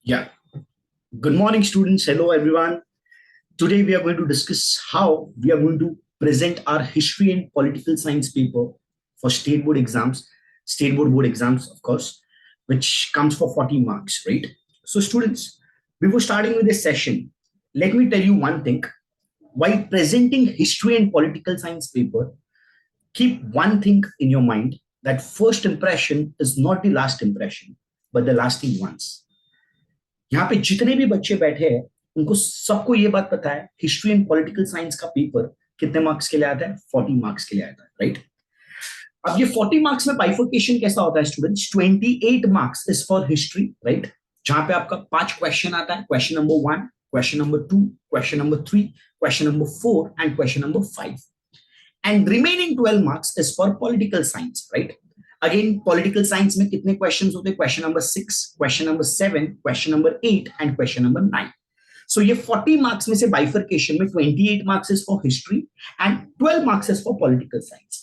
Yeah. Good morning, students. Hello, everyone. Today we are going to discuss how we are going to present our history and political science paper for state board exams, of course, which comes for 40 marks, right? So, students, before starting with this session, let me tell you one thing. While presenting history and political science paper, keep one thing in your mind that first impression is not the last impression, but the lasting ones. यहाँ पे जितने भी बच्चे बैठे हैं उनको सबको ये बात पता है हिस्ट्री एंड पॉलिटिकल साइंस का पेपर कितने मार्क्स के लिए आता है 40 मार्क्स के लिए आता है राइट अब ये 40 मार्क्स में बाइफर्केशन कैसा होता है students 28 marks is for history right जहां पे आपका 5 क्वेश्चन आता है question number 1 question number 2 question number 3 question number 4 and question number 5 and remaining 12 marks is for political science right again political science में कितने क्वेश्चंस होते हैं question number 6 question number 7 question number 8 and question number 9 सो ये 40 marks में से bifurcation में 28 marks is for history and 12 marks is for political science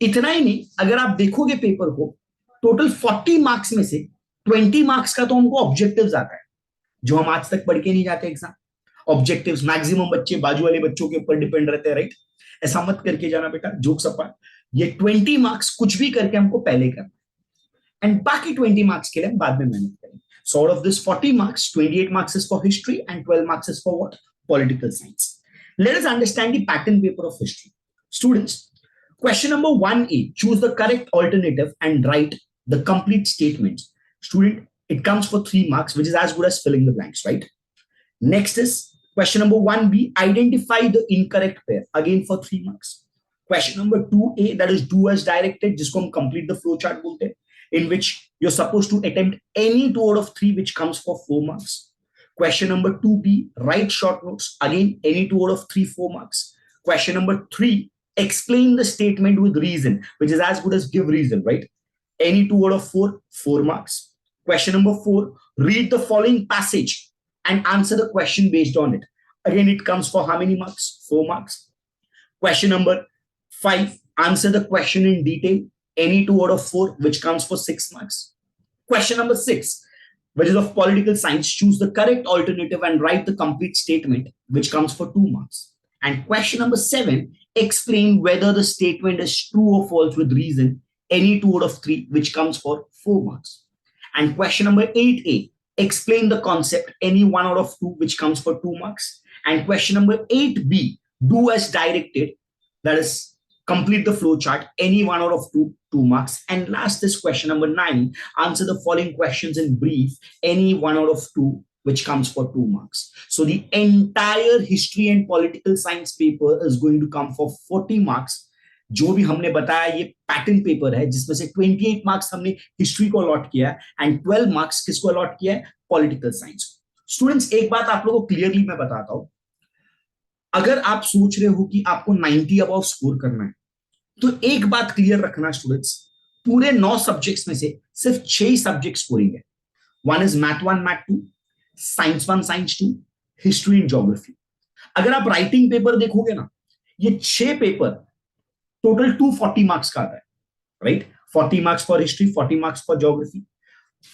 इतना ही नहीं अगर आप देखोगे पेपर को टोटल 40 मार्क्स में से 20 मार्क्स का तो हमको ऑब्जेक्टिव्स आता है जो हम आज तक पढ़ के नहीं जाते एग्जाम ऑब्जेक्टिव्स मैक्सिमम बच्चे बाजू वाले बच्चों के ऊपर डिपेंड रहते हैं राइट ऐसा मत करके जाना बेटा जोक्स अपार्ट ये 20 मार्क्स कुछ भी करके हमको पहले करना एंड बाकी 20 मार्क्स के लिए हम बाद में मेहनत करेंगे so out of this 40 marks 28 marks is for history and 12 marks is for what political science late us understand the pattern paper of history students question number 1a choose the correct alternative and write the complete statements student it comes for 3 marks which is as good as filling the blanks right next is question number 1b identify the incorrect pair again for 3 marks question number 2a that is do as directed जिसको हम complete the flow chart बोलते हैं in which you're supposed to attempt any 2 out of 3 which comes for 4 marks question number 2b write short notes again any 2 out of 3 4 marks question number 3 explain the statement with reason which is as good as give reason right any 2 out of 4 marks question number 4 read the following passage and answer the question based on it again it comes for how many marks 4 marks question number 5 answer the question in detail any 2 out of 4 which comes for 6 marks question number 6 which is of political science choose the correct alternative and write the complete statement which comes for 2 marks and question number 7 explain whether the statement is true or false with reason any 2 out of 3 which comes for 4 marks and question number 8a explain the concept any 1 out of 2 which comes for 2 marks and question number 8b do as directed that is complete the flow chart any 1 out of 2 marks and last is question number 9 answer the following questions in brief any 1 out of 2 which comes for 2 marks. So the entire history and political science paper is going to come for 40 marks. जो भी हमने बताया ये pattern paper है जिसमें से 28 marks हमने history को अलॉट किया एंड 12 मार्क्स किसको अलॉट किया है पॉलिटिकल साइंस को स्टूडेंट्स एक बात आप लोगों को क्लियरली मैं बताता हूं अगर आप सोच रहे हो कि आपको 90 अबव स्कोर करना है तो एक बात क्लियर रखना स्टूडेंट्स पूरे 9 सब्जेक्ट्स में से सिर्फ 6 सब्जेक्ट स्कोरिंग है one is math 1 math 2 science 1 science 2 history and geography अगर आप राइटिंग पेपर देखोगे ना ये 6 पेपर टोटल 240 मार्क्स का आता है right 40 marks for history 40 marks for geography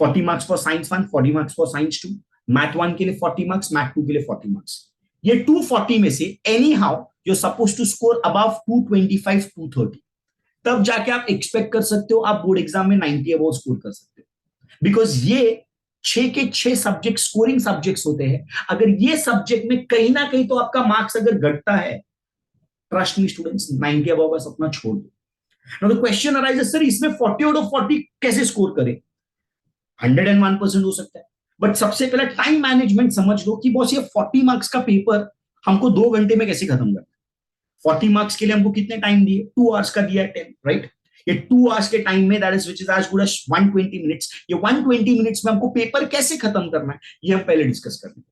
40 marks for science 1 40 marks for science 2 math 1 के लिए 40 मार्क्स मैथ 2 के लिए 40 मार्क्स ये 240 में से anyhow you are suppose to score above 225 230 तब जाके आप एक्सपेक्ट कर सकते हो आप बोर्ड एग्जाम में 90 अबव स्कोर कर सकते हो बिकॉज ये 6 के 6 सब्जेक्ट स्कोरिंग सब्जेक्ट्स होते हैं अगर ये सब्जेक्ट में कहीं ना कहीं तो आपका मार्क्स अगर घटता है ट्रस्ट मी स्टूडेंट्स 90 अबव का सपना छोड़ दो now the question arises sir इसमें 40 आउट ऑफ 40 कैसे स्कोर करें 101% हो सकता है बट सबसे पहले टाइम मैनेजमेंट समझ लो कि बॉस ये 40 मार्क्स का पेपर हमको 2 घंटे में कैसे खत्म करना 40 मार्क्स के लिए हमको कितने टाइम दिए 2 आवर्स का दिया है 10 राइट ये 2 आवर्स के टाइम में that is which is as good as 120 minutes ये 120 मिनट्स में हमको पेपर कैसे खत्म करना है ये हम पहले डिस्कस करते हैं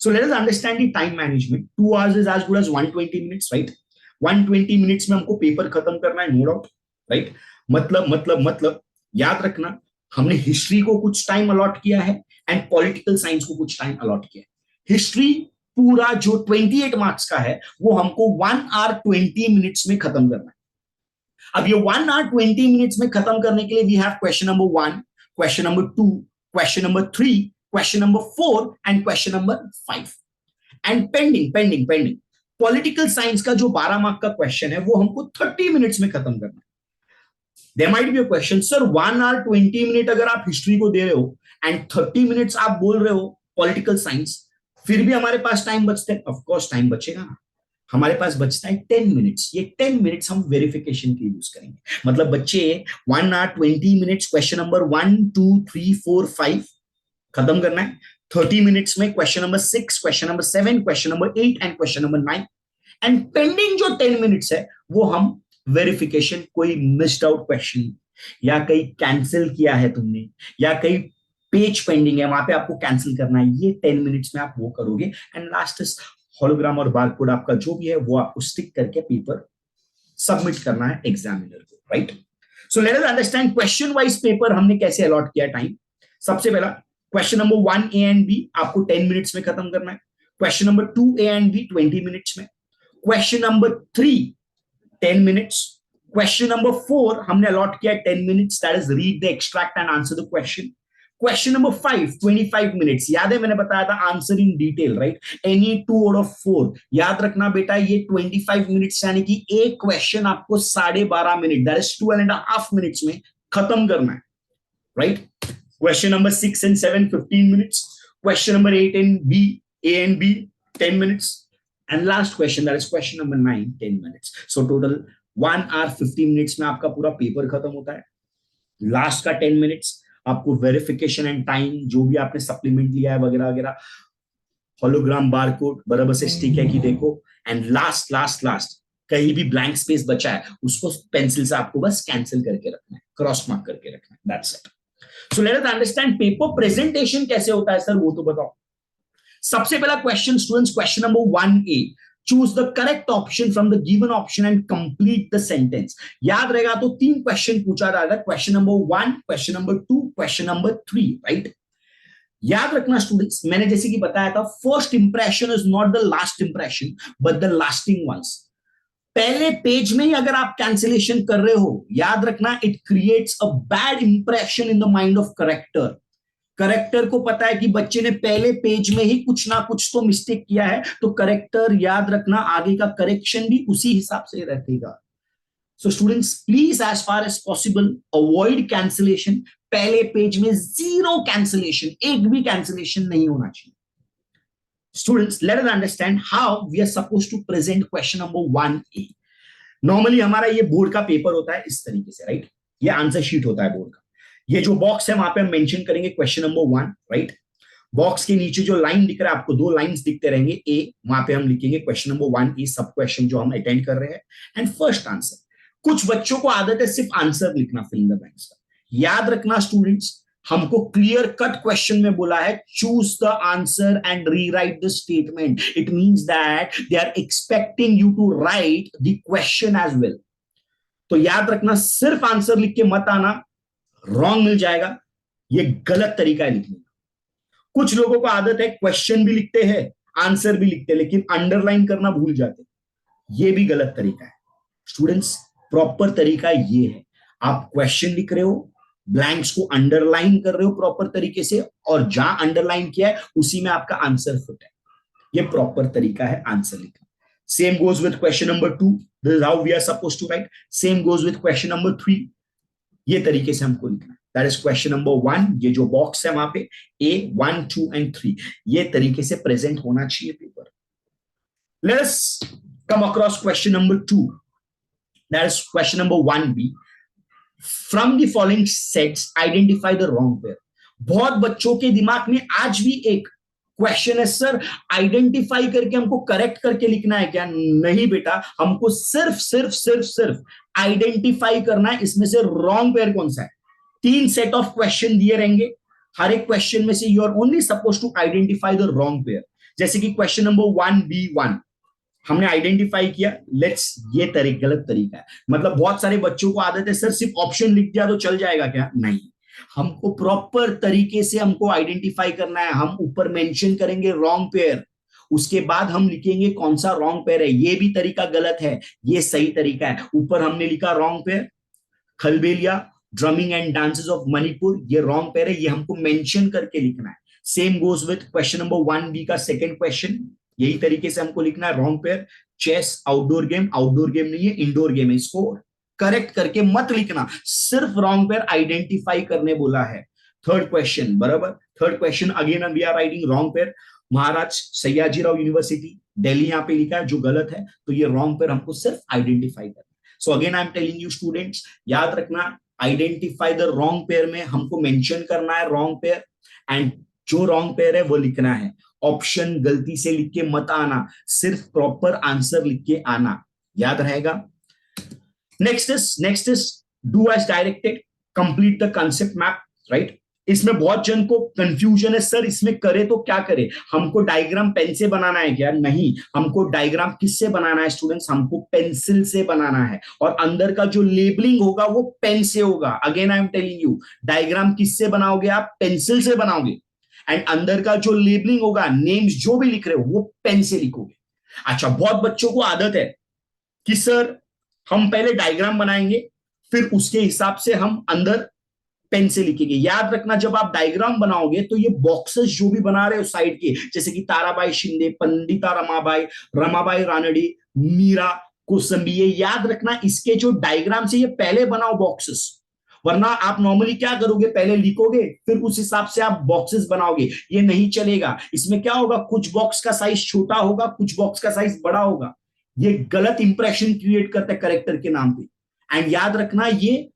so let us understand the time management 2 hours is as good as 120 minutes right 120 minutes में हमको पेपर खत्म करना है नो डाउट राइट मतलब याद रखना हमने हिस्ट्री को कुछ टाइम अलॉट किया है एंड पॉलिटिकल साइंस को कुछ टाइम अलॉट किया है हिस्ट्री पूरा जो 28 मार्क्स का है वो हमको 1 आवर 20 मिनट्स में खत्म करना है अब ये 1 आवर 20 मिनट्स में खत्म करने के लिए we have question number 1 question number 2 question number 3 question number 4 and question number 5 and pending political science का जो 12 मार्क का क्वेश्चन है वो हमको 30 मिनट्स में खत्म करना है. There might be a question, sir 1 hour 20 minute अगर आप हिस्ट्री को दे रहे हो एंड 30 मिनट्स आप बोल रहे हो पॉलिटिकल साइंस, फिर भी हमारे पास टाइम बचता है. ऑफ कोर्स टाइम बचेगा ना. हमारे पास बचता है 10 मिनट्स. ये 10 मिनट्स हम वेरिफिकेशन के यूज करेंगे. मतलब बच्चे 1 आवर 20 मिनट्स क्वेश्चन नंबर 1 2 3 4 5 खत्म करना है. 30 मिनट्स में question number 6, question number 7, question number 8 and question number 9. And pending जो 10 मिनट्स है वो हम वेरिफिकेशन, कोई मिस्ड आउट क्वेश्चन या कहीं कैंसिल किया है तुमने या कहीं पेज पेंडिंग है वहां पे आपको कैंसिल करना है, ये 10 मिनट्स में आप वो करोगे. एंड लास्ट इज होलोग्राम और बारकोड आपका जो भी है वो आपको स्टिक करके पेपर सबमिट करना है एग्जामिनर को. Right. So let us understand question wise paper हमने कैसे अलॉट किया टाइम. सबसे पहला question number 1 A and B आपको 10 मिनट्स में खत्म करना है. Question number 2 A and B 20 minutes में. Question number 3 10 minutes. Question number 4 हमने अलॉट किया 10 minutes, that is read the extract and answer the question. Question number 5 25 minutes. याद है मैंने बताया था answer in detail, right. Any 2 out of 4. याद रखना बेटा ये 25 मिनट्स यानी कि एक क्वेश्चन आपको 12.5 मिनट, दैट इज 2.5 मिनट्स में खत्म करना है. Right. Question number 6 and 7 15 minutes. Question number 8 and B A and B 10 minutes. And last question that is question number 9 10 minutes. So total 1 hour 50 minutes में आपका पूरा पेपर खत्म होता है. लास्ट का 10 मिनट्स आपको वेरिफिकेशन एंड टाइम जो भी आपने सप्लीमेंट लिया है वगैरह वगैरह, होलोग्राम बारकोड बराबर से स्टिक है कि देखो. एंड लास्ट लास्ट लास्ट कहीं भी ब्लैंक स्पेस बचा है उसको पेंसिल से आपको बस कैंसिल करके रखना है, क्रॉस मार्क करके रखना है. That's it. So let us understand paper presentation कैसे होता है सर वो तो बताओ. सबसे पहला question students, question number 1A, choose the correct option from the given option and complete the sentence. याद रहेगा तो 3 क्वेश्चन पूछा जाएगा. Question number 1, question number 2, question number 3. Right. याद रखना स्टूडेंट्स, मैंने जैसे कि बताया था first impression is not the last impression but the lasting ones. पहले पेज में ही अगर आप कैंसिलेशन कर रहे हो, याद रखना it creates a bad impression in the mind of corrector. Corrector को पता है कि बच्चे ने पहले पेज में ही कुछ ना कुछ तो मिस्टेक किया है, तो करेक्टर याद रखना आगे का करेक्शन भी उसी हिसाब से रखेगा. So students please as far as possible avoid cancellation. पहले पेज में जीरो कैंसिलेशन, एक भी कैंसिलेशन नहीं होना चाहिए. Students let us understand how we are supposed to present question number 1A. Normally हमारा ये बोर्ड का पेपर होता है इस तरीके से, राइट. ये आंसर शीट होता है बोर्ड का. ये जो बॉक्स है वहां पे हम मेंशन करेंगे क्वेश्चन नंबर 1, राइट. बॉक्स के नीचे जो लाइन दिख रहा है आपको 2 लाइंस दिखते रहेंगे ए, वहां पे हम लिखेंगे क्वेश्चन नंबर 1A सब क्वेश्चन जो हम अटेंड कर रहे हैं एंड फर्स्ट आंसर. कुछ बच्चों को आदत है सिर्फ आंसर लिखना फिल इन द ब्लैंक्स का. याद रखना स्टूडेंट्स हमको क्लियर कट क्वेश्चन में बोला है choose the answer and rewrite the statement. It means that they are expecting you to write the question as well. तो याद रखना सिर्फ आंसर लिख के मत आना, रॉन्ग मिल जाएगा. ये गलत तरीका है लिखने का. कुछ लोगों को आदत है क्वेश्चन भी लिखते हैं आंसर भी लिखते हैं लेकिन अंडरलाइन करना भूल जाते हैं. ये भी गलत तरीका है. स्टूडेंट्स प्रॉपर तरीका ये है, आप क्वेश्चन लिख रहे हो, ब्लैंक्स को अंडरलाइन कर रहे हो प्रॉपर तरीके से और जहां अंडरलाइन किया है उसी में आपका आंसर फिट है. ये प्रॉपर तरीका है आंसर लिखना. Same goes with question number 2, this is how we are supposed to write. Same goes with question number 3. ये तरीके से हमको लिखना है. दैट इज क्वेश्चन नंबर 1, ये जो बॉक्स है वहां पे A 1 2 एंड 3 ये तरीके से प्रेजेंट होना चाहिए paper. Let us come across question number 2, that is question number 1B. From the following sets identify the wrong pair. बहुत बच्चों के दिमाग में आज भी एक क्वेश्चन है सर आइडेंटिफाई करके हमको करेक्ट करके लिखना है क्या. नहीं बेटा, हमको सिर्फ सिर्फ सिर्फ सिर्फ आइडेंटिफाई करना है इसमें से रॉन्ग पेयर कौन सा है. 3 सेट ऑफ क्वेश्चन दिए रहेंगे, हर एक क्वेश्चन में से you are only suppose to identify the wrong pair. जैसे कि क्वेश्चन नंबर 1B1 हमने आइडेंटिफाई किया. लेट्स ये गलत तरीका है. मतलब बहुत सारे बच्चों को आदत है सर सिर्फ ऑप्शन लिख दिया तो चल जाएगा क्या. नहीं, हमको प्रॉपर तरीके से हमको आइडेंटिफाई करना है. हम ऊपर मेंशन करेंगे रॉन्ग पेयर, उसके बाद हम लिखेंगे कौन सा रॉन्ग पेयर है. ये भी तरीका गलत है, ये सही तरीका है. ऊपर हमने लिखा wrong pair Kalbelia drumming and dances of Manipur, ये रॉन्ग पेयर है, ये हमको मेंशन करके लिखना है. Same goes with question number 1B का सेकंड क्वेश्चन, यही तरीके से हमको लिखना है wrong pair. Chess outdoor game, outdoor game नहीं है, इंडोर गेम है, इसको करेक्ट करके मत लिखना, सिर्फ रॉन्ग पेयर आइडेंटिफाई करने बोला है। थर्ड क्वेश्चन बराबर, third question again we are writing wrong pair, Maharaj Sayajirao university Delhi यहां पे लिखा है जो गलत है, तो ये रॉन्ग पेयर हमको सिर्फ आइडेंटिफाई करना। सो again I am telling you students, याद रखना आइडेंटिफाई द रॉन्ग पेयर में हमको मेंशन करना है रॉन्ग पेयर, एंड जो रॉन्ग पेयर है वो लिखना है। ऑप्शन गलती से लिख के मत आना, सिर्फ प्रॉपर आंसर लिख के आना, याद रहेगा। Next is do as directed, complete the concept map, right. इसमें बहुत जन को कंफ्यूजन है, सर इसमें करे तो क्या करे, हमको डायग्राम पेन से बनाना है क्या? नहीं, हमको डायग्राम किससे बनाना है स्टूडेंट्स, हमको पेंसिल से बनाना है, और अंदर का जो लेबलिंग होगा वो पेन से होगा। Again I am telling you, diagram किससे बनाओगे आप? पेंसिल से बनाओगे, एंड अंदर का जो लेबलिंग होगा, नेम्स जो भी लिख रहे हो वो पेन से लिखोगे। अच्छा, बहुत बच्चों को आदत है कि सर हम पहले डायग्राम बनाएंगे, फिर उसके हिसाब से हम अंदर पेन से लिखेंगे। याद रखना, जब आप डायग्राम बनाओगे तो ये बॉक्सेस जो भी बना रहे हो साइड के, जैसे कि ताराबाई शिंदे, पंडिता रमाबाई, रमाबाई रानडे, मीरा कोसंबी, ये याद रखना इसके जो डायग्राम से ये पहले बनाओ बॉक्सेस, वरना आप नॉर्मली क्या करोगे, पहले लिखोगे फिर उस हिसाब से आप बॉक्सेस बनाओगे, ये नहीं चलेगा। इसमें क्या होगा, कुछ बॉक्स का साइज छोटा होगा, कुछ बॉक्स का साइज बड़ा होगा, ये गलत इंप्रेशन क्रिएट करता है करेक्टर के नाम पे। एंड याद रखना ये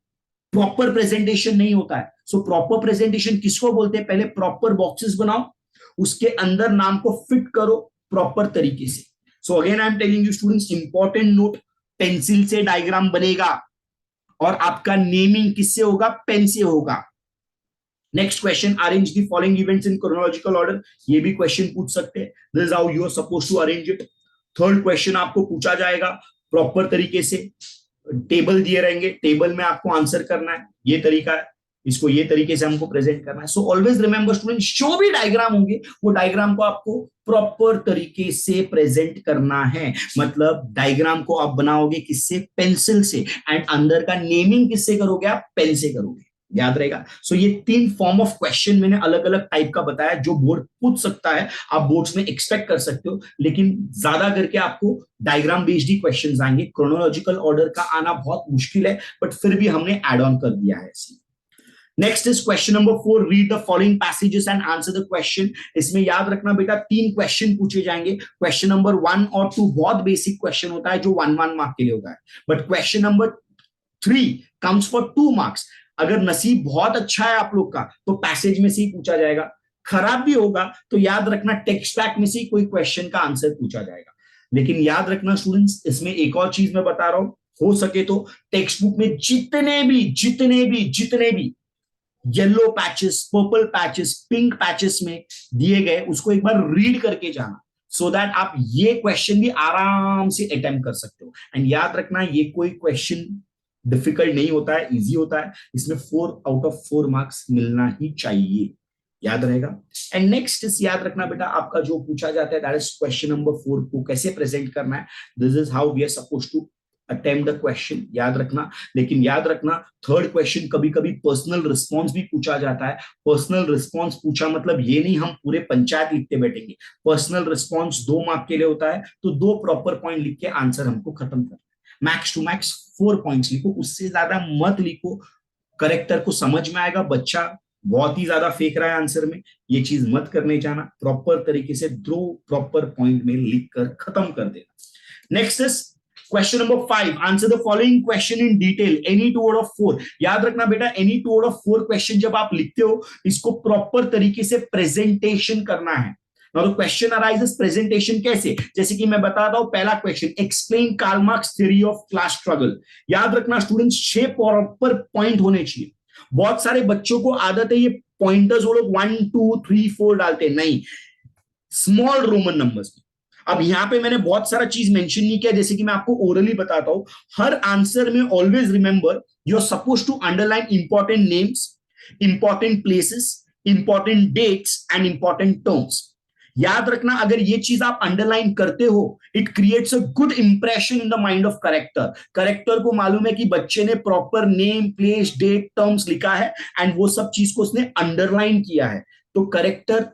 प्रॉपर प्रेजेंटेशन नहीं होता है। सो प्रॉपर प्रेजेंटेशन किसको बोलते हैं? पहले प्रॉपर बॉक्सेस बनाओ, उसके अंदर नाम को फिट करो प्रॉपर तरीके से। So again I am telling you students, important note, pencil से डायग्राम बनेगा और आपका नेमिंग किससे होगा? पेन से होगा। Next question, arrange the following events in chronological order, ये भी क्वेश्चन पूछ सकते हैं, this is how you are supposed to arrange it. Third question आपको पूछा जाएगा प्रॉपर तरीके से, टेबल दिए रहेंगे, टेबल में आपको आंसर करना है, ये तरीका है, इसको ये तरीके से हमको प्रेजेंट करना है। सो ऑलवेज रिमेंबर स्टूडेंट, जो भी डायग्राम होंगे वो डायग्राम को आपको प्रॉपर तरीके से प्रेजेंट करना है। मतलब डायग्राम को आप बनाओगे किससे? पेंसिल से, एंड अंदर का नेमिंग किससे करोगे? आप पेन से करोगे, याद रहेगा। सो ये 3 फॉर्म ऑफ क्वेश्चन मैंने अलग अलग टाइप का बताया जो बोर्ड पूछ सकता है, आप बोर्ड्स में एक्सपेक्ट कर सकते हो, लेकिन ज्यादा करके आपको डायग्राम बेस्ड ही क्वेश्चंस आएंगे। क्रोनोलॉजिकल ऑर्डर का आना बहुत मुश्किल है, बट फिर भी हमने एड ऑन कर दिया है। Next is question number 4, read the following passages and answer the question. इसमें याद रखना बेटा 3 क्वेश्चन पूछे जाएंगे। क्वेश्चन नंबर 1 और 2 बहुत बेसिक क्वेश्चन होता है जो 1 मार्क के लिए होता है, but question number 3 comes for 2 marks. अगर नसीब बहुत अच्छा है आप लोग का तो पैसेज में से ही पूछा जाएगा, खराब भी होगा तो याद रखना टेक्स्ट बैक में से ही कोई क्वेश्चन का आंसर पूछा जाएगा। लेकिन याद रखना स्टूडेंट्स, इसमें एक और चीज मैं बता रहा हूं, हो सके तो टेक्स्ट बुक में जितने भी yellow patches, purple patches, pink patches में दिए गए उसको एक बार रीड करके जाना, सो दैट आप ये क्वेश्चन भी आराम से अटेम्प्ट कर सकते हो। एंड याद रखना ये कोई क्वेश्चन डिफिकल्ट नहीं होता है, इजी होता है, इसमें 4 आउट ऑफ 4 मार्क्स मिलना ही चाहिए, याद रहेगा। एंड नेक्स्ट इज, याद रखना बेटा आपका जो पूछा जाता है दैट इज क्वेश्चन नंबर 4 को कैसे प्रेजेंट करना है, this is how we are supposed to attempt the question, याद रखना। लेकिन याद रखना थर्ड क्वेश्चन कभी कभी पर्सनल रिस्पॉन्स भी पूछा जाता है। पर्सनल रिस्पॉन्स पूछा मतलब ये नहीं हम पूरे पंचायत लिखते बैठेंगे, पर्सनल रिस्पॉन्स 2 मार्क के लिए होता है, तो 2 प्रॉपर पॉइंट लिख के आंसर हमको खत्म करना है। मैक्स टू मैक्स 4 पॉइंट्स लिखो, उससे ज्यादा मत लिखो, करेक्टर को समझ में आएगा बच्चा बहुत ही ज्यादा फेंक रहा है आंसर में, ये चीज मत करने जाना, प्रॉपर तरीके से 2 प्रॉपर पॉइंट में लिख कर खत्म कर देना। Next is question number 5, answer the following question in detail, any 2 out of 4। याद रखना बेटा एनी 2 आउट ऑफ 4 क्वेश्चन जब आप लिखते हो इसको प्रॉपर तरीके से प्रेजेंटेशन करना है। Now the question arises, presentation कैसे? जैसे कि मैं बताता हूं, पहला question, explain Karl Marx theory of class struggle. याद रखना स्टूडेंट्स 6 प्रॉपर पॉइंट होने चाहिए। बहुत सारे बच्चों को आदत है ये पॉइंटर्स वो लोग 1 2 3 4 डालते हैं, नहीं, स्मॉल रोमन नंबर्स। अब यहां पे मैंने बहुत सारा चीज मेंशन नहीं किया, जैसे कि मैं आपको ओरली बताता हूं, हर आंसर में always remember you are supposed to underline important names, important places, important dates and important terms. याद रखना अगर ये चीज आप अंडरलाइन करते हो, it creates a good impression in the mind of corrector. Corrector को मालूम है कि बच्चे ने proper name, place, date, terms लिखा है, एंड वो सब चीज को उसने अंडरलाइन किया है, तो करेक्टर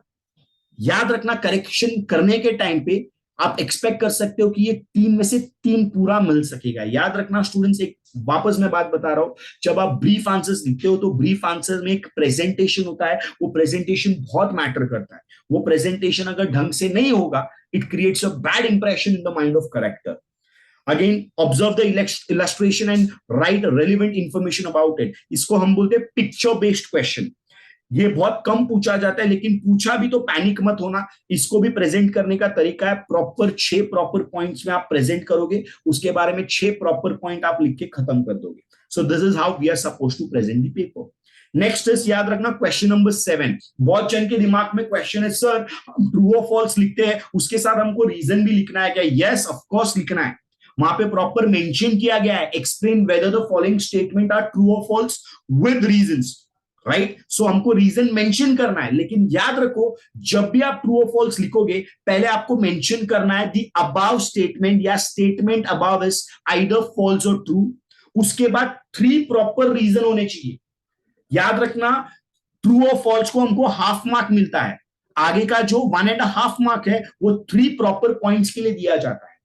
याद रखना करेक्शन करने के टाइम पे आप एक्सपेक्ट कर सकते हो कि ये 3 में से 3 पूरा मिल सकेगा। याद रखना स्टूडेंट्स, एक वापस मैं बात बता रहा हूं, जब आप ब्रीफ आंसर्स लिखते हो तो ब्रीफ आंसर में एक प्रेजेंटेशन होता है, वो प्रेजेंटेशन बहुत मैटर करता है। वो प्रेजेंटेशन अगर ढंग से नहीं होगा, it creates a bad impression in the mind of character. Again observe the illustration and right relevant information about it. इसको हम बोलते हैं पिक्चर बेस्ड क्वेश्चन। ये बहुत कम पूछा जाता है, लेकिन पूछा भी तो पैनिक मत होना। इसको भी प्रेजेंट करने का तरीका है, प्रॉपर 6 प्रॉपर पॉइंट्स में आप प्रेजेंट करोगे, उसके बारे में 6 प्रॉपर पॉइंट आप लिख के खत्म कर दोगे। So this is how we are suppose to present the paper. Next is, याद रखना क्वेश्चन नंबर 7। बहुत जन के दिमाग में क्वेश्चन है, सर हम ट्रू और फॉल्स लिखते हैं, उसके साथ हमको रीजन भी लिखना है क्या? यस, ऑफ कोर्स लिखना है। वहां पे प्रॉपर मेंशन किया गया है, explain whether the following statement are true और false with reasons, right? So हमको रीजन मेंशन करना है, लेकिन याद रखो जब भी आप ट्रू और फॉल्स लिखोगे, पहले आपको मेंशन करना है दी अबाव स्टेटमेंट या statement above is either false और ट्रू। उसके बाद 3 प्रॉपर रीजन होने चाहिए। याद रखना, ट्रू और फॉल्स को हमको हाफ मार्क मिलता है, आगे का जो 1.5 मार्क है वो 3 प्रॉपर पॉइंट्स के लिए दिया जाता है।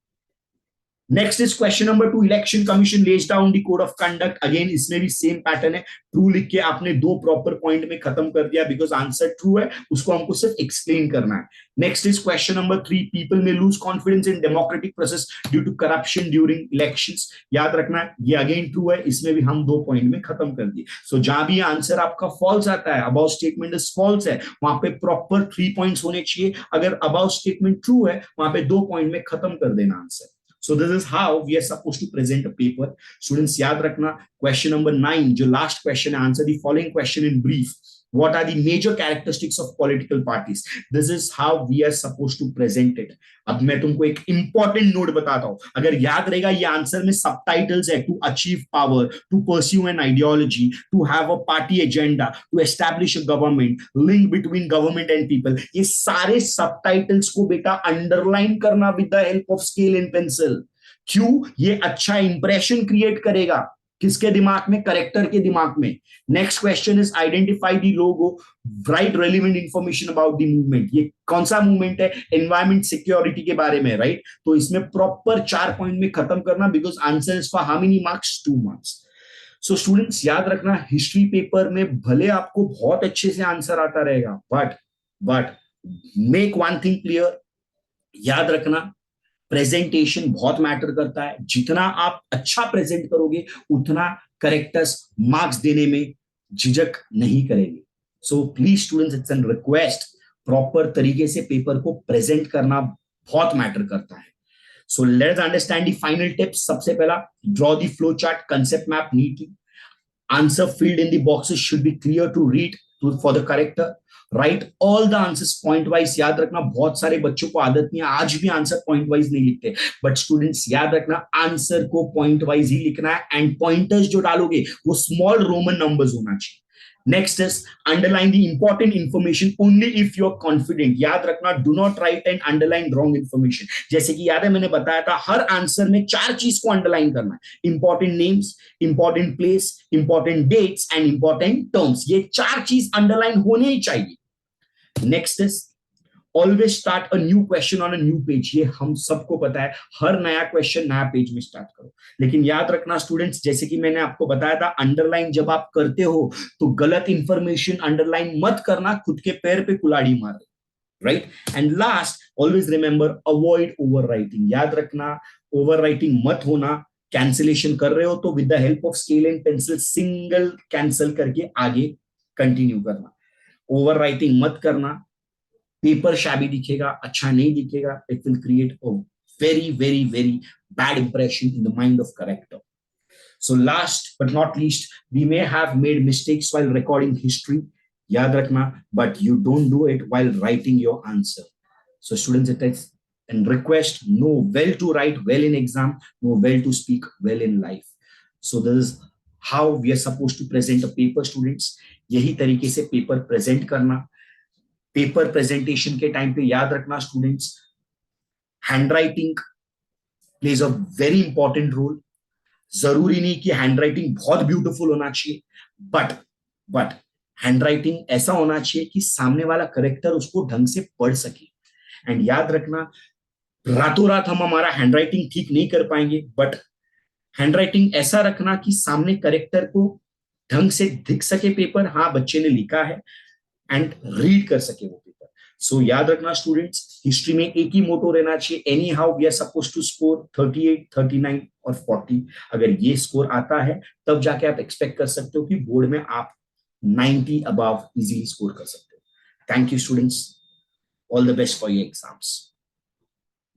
Next is question number 2, election commission lays down the code of conduct. Again इसमें भी सेम पैटर्न है, ट्रू लिख के आपने 2 प्रॉपर पॉइंट में खत्म कर दिया, बिकॉज आंसर ट्रू है, उसको हमको सिर्फ एक्सप्लेन करना है। Next is question number 3, people may lose confidence in democratic process due to corruption during elections. याद रखना ये अगेन ट्रू है, इसमें भी हम 2 पॉइंट में खत्म कर दिए। सो जहां भी आंसर आपका फॉल्स आता है, अबाउट स्टेटमेंट इज फॉल्स है, वहां पे प्रॉपर 3 पॉइंट्स होने चाहिए। अगर अबाउट स्टेटमेंट ट्रू है, वहां पे 2 पॉइंट में खत्म कर देना answer. So this is how we are supposed to present a paper. Students, याद रखना question number 9, जो last question है, answer the following question in brief. What are the major characteristics of political parties? This is how we are supposed to present it. अब मैं तुमको एक important note बताता हूं, अगर याद रहेगा ये आंसर में subtitles है, to achieve power, to pursue an ideology, to have a party agenda, to establish a government, link between government and people. ये सारे subtitles को बेटा underline करना with the help of scale and pencil. क्यों? ये अच्छा impression create करेगा किसके दिमाग में? करेक्टर के दिमाग में। Next question is identify the logo, right relevant information about the movement. ये कौन सा मूवमेंट है? एनवायरमेंट सिक्योरिटी के बारे में, राइट? तो इसमें प्रॉपर 4 पॉइंट में खत्म करना, because answer is for how many marks? 2 marks. So students याद रखना, हिस्ट्री पेपर में भले आपको बहुत अच्छे से आंसर आता रहेगा, but make one thing clear, याद रखना प्रेजेंटेशन बहुत मैटर करता है। जितना आप अच्छा प्रेजेंट करोगे, उतना करेक्टर्स मार्क्स देने में झिझक नहीं करेंगे। So please students, it's an request, proper तरीके से पेपर को प्रेजेंट करना बहुत मैटर करता है। So let's understand the final tips. सबसे पहला, draw the flow chart, concept map neatly. Answer filled in the boxes should be clear to read for the corrector. Write all the answers point wise. याद रखना बहुत सारे बच्चों को आदत नहीं है, आज भी आंसर पॉइंट वाइज नहीं लिखते, बट स्टूडेंट्स याद रखना आंसर को पॉइंट वाइज ही लिखना है, एंड पॉइंटर्स जो डालोगे वो स्मॉल रोमन नंबर्स होना चाहिए। Next is underline the important information only if you are confident. याद रखना, do not write and underline wrong information. जैसे कि याद है मैंने बताया था, हर आंसर में 4 चीज को अंडरलाइन करना है, important names, important place, important dates and important terms. ये 4 चीज अंडरलाइन होने ही चाहिए। Next is always start a new question on a new page. ये हम सबको पता है, हर नया क्वेश्चन नया पेज में स्टार्ट करो। लेकिन याद रखना स्टूडेंट्स, जैसे कि मैंने आपको बताया था, अंडरलाइन जब आप करते हो तो गलत इंफॉर्मेशन अंडरलाइन मत करना, खुद के पैर पे कुल्हाड़ी मार, right? And last, always remember, avoid over writing. याद रखना, ओवर राइटिंग मत होना। कैंसिलेशन कर रहे हो तो with the help of scale and pencil single cancel करके आगे कंटिन्यू करना। ओवर राइटिंग मत करना, पेपर शैबी दिखेगा, अच्छा नहीं दिखेगा, it will create a very very very bad impression in the mind of character. So last but not least, we may have made mistakes while recording history, याद रखना, but you don't do it while writing your answer. So students, it is and request, know well to write well in exam, know well to speak well in life. So this is how we are supposed to present a paper, students. यही तरीके से paper present करना। Paper presentation के time पे याद रखना students, handwriting plays a very important role. जरूरी नहीं कि हैंडराइटिंग बहुत ब्यूटीफुल होना चाहिए, बट हैंडराइटिंग ऐसा होना चाहिए कि सामने वाला करेक्टर उसको ढंग से पढ़ सके। एंड याद रखना, रातों रात हम हमारा हैंडराइटिंग ठीक नहीं कर पाएंगे, बट हैंडराइटिंग ऐसा रखना कि सामने करेक्टर को ढंग से दिख सके पेपर, हाँ बच्चे ने लिखा है, एंड रीड कर सके वो पेपर। सो याद रखना स्टूडेंट्स, हिस्ट्री में एक ही मोटो रहना चाहिए, anyhow we are suppose to score 38, 39 और 40। अगर ये स्कोर आता है तब जाके आप एक्सपेक्ट कर सकते हो कि बोर्ड में आप 90 अबव इजीली स्कोर कर सकते हो। Thank you students, all the best for your exams.